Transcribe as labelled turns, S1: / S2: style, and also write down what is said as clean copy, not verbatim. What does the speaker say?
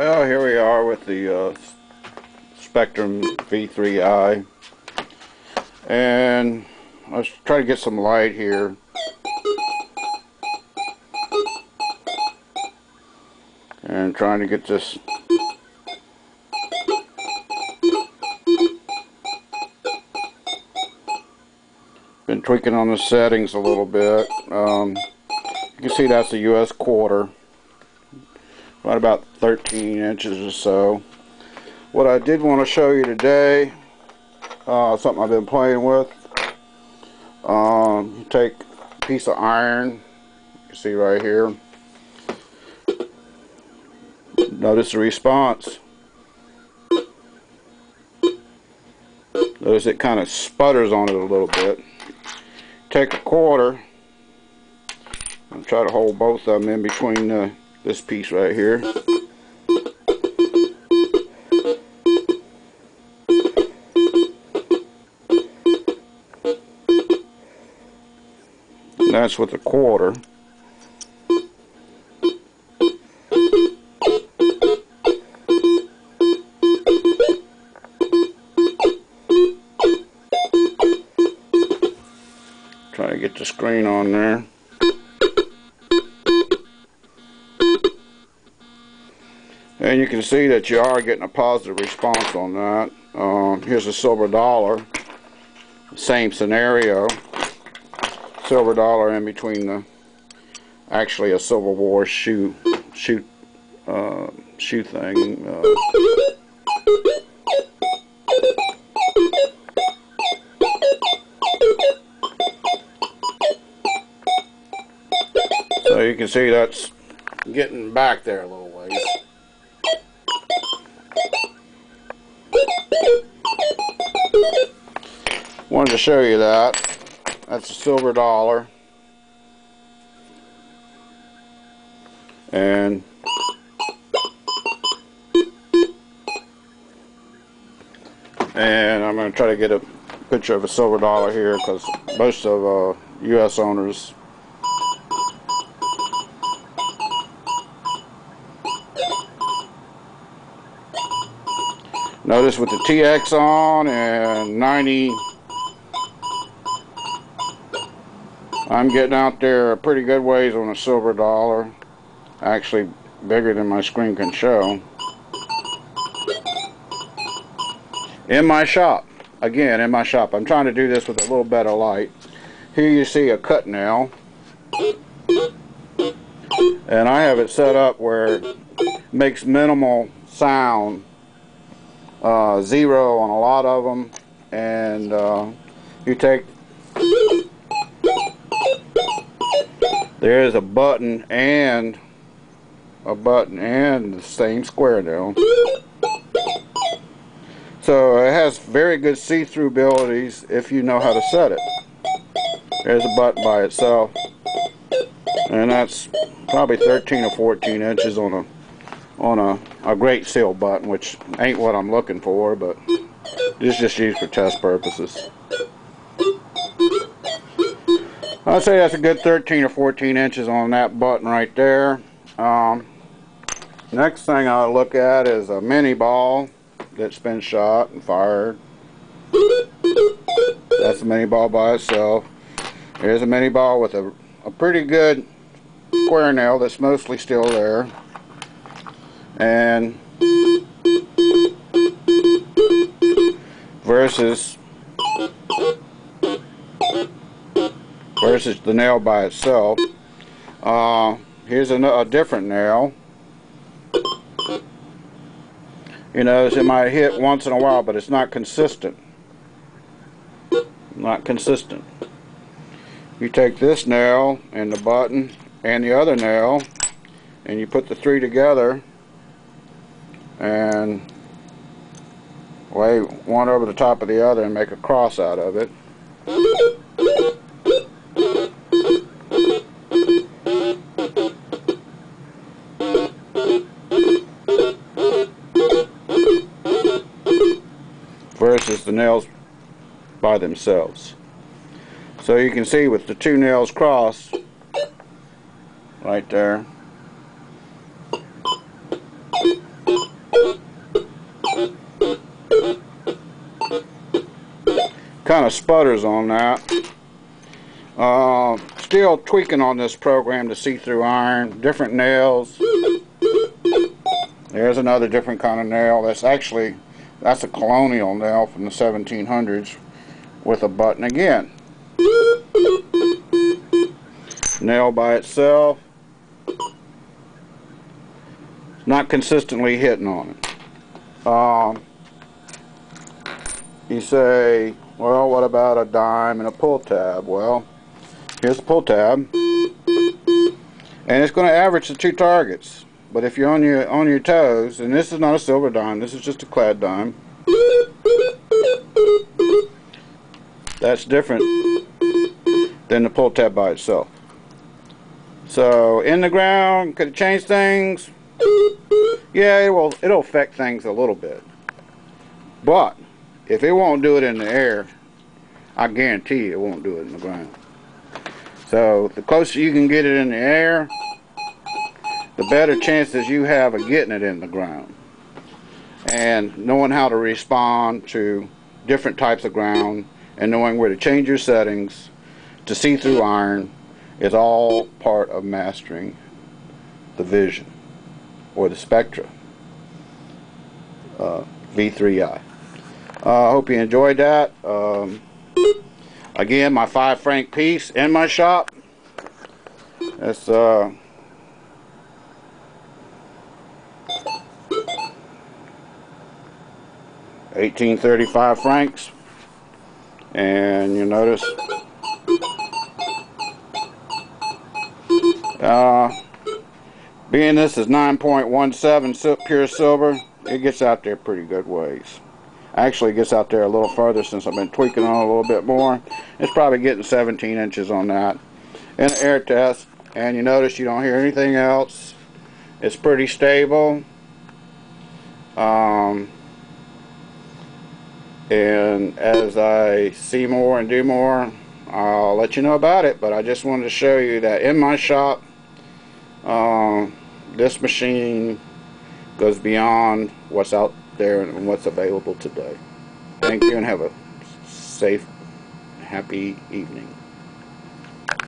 S1: Well, here we are with the Spectrum V3i, and let's try to get some light here. And trying to get this been tweaking on the settings a little bit. You can see that's a US quarter, right about 13 inches or so. What I did want to show you today, something I've been playing with. You take a piece of iron, you can see right here. Notice the response. Notice it kind of sputters on it a little bit. Take a quarter and try to hold both of them in between this piece right here. And that's with a quarter. Try to get the screen on there. And you can see that you are getting a positive response on that. Here's a silver dollar. Same scenario. Silver dollar in between the, actually a Civil War shoe thing. So you can see that's getting back there a little ways. Wanted to show you that. That's a silver dollar. And I'm going to try to get a picture of a silver dollar here, because most of US owners notice with the TX on and 90, I'm getting out there a pretty good ways on a silver dollar, actually bigger than my screen can show. In my shop, again in my shop, I'm trying to do this with a little better light. Here you see a cut nail, and I have it set up where it makes minimal sound. Zero on a lot of them, and you take, there's a button and the same square nail. So it has very good see-through abilities if you know how to set it. There's a button by itself, and that's probably 13 or 14 inches on a great seal button, which ain't what I'm looking for, but it's just used for test purposes. I'd say that's a good 13 or 14 inches on that button right there. Next thing I'll look at is a mini ball that's been shot and fired. That's a mini ball by itself. Here's a mini ball with a pretty good square nail that's mostly still there. And versus the nail by itself. Here's a different nail. You know, it might hit once in a while, but it's not consistent. Not consistent. You take this nail and the button and the other nail, and you put the three together and lay one over the top of the other and make a cross out of it. Versus the nails by themselves. So you can see with the two nails crossed right there, kind of sputters on that. Still tweaking on this program to see-through iron. Different nails. There's another different kind of nail. That's a colonial nail from the 1700s with a button again. Nail by itself. Not consistently hitting on it. You say, well, what about a dime and a pull tab? Well, here's a pull tab, and it's going to average the two targets. But if you're on your toes, and this is not a silver dime, this is just a Clad dime. That's different than the pull tab by itself. So in the ground, could it change things? Yeah, it'll affect things a little bit. But if it won't do it in the air, I guarantee you it won't do it in the ground. So the closer you can get it in the air, the better chances you have of getting it in the ground. And knowing how to respond to different types of ground and knowing where to change your settings to see-through iron is all part of mastering the Vision or the Spectra V3i. I hope you enjoyed that. Again, my 5 franc piece in my shop. It's 1835 francs, and you notice being this is 9.17 pure silver, it gets out there pretty good ways. Actually, it gets out there a little further since I've been tweaking on it a little bit more. It's probably getting 17 inches on that in an air test, and you notice you don't hear anything else. It's pretty stable. And as I see more and do more, I'll let you know about it. But I just wanted to show you that in my shop, this machine goes beyond what's out there and what's available today. Thank you, and have a safe, happy evening.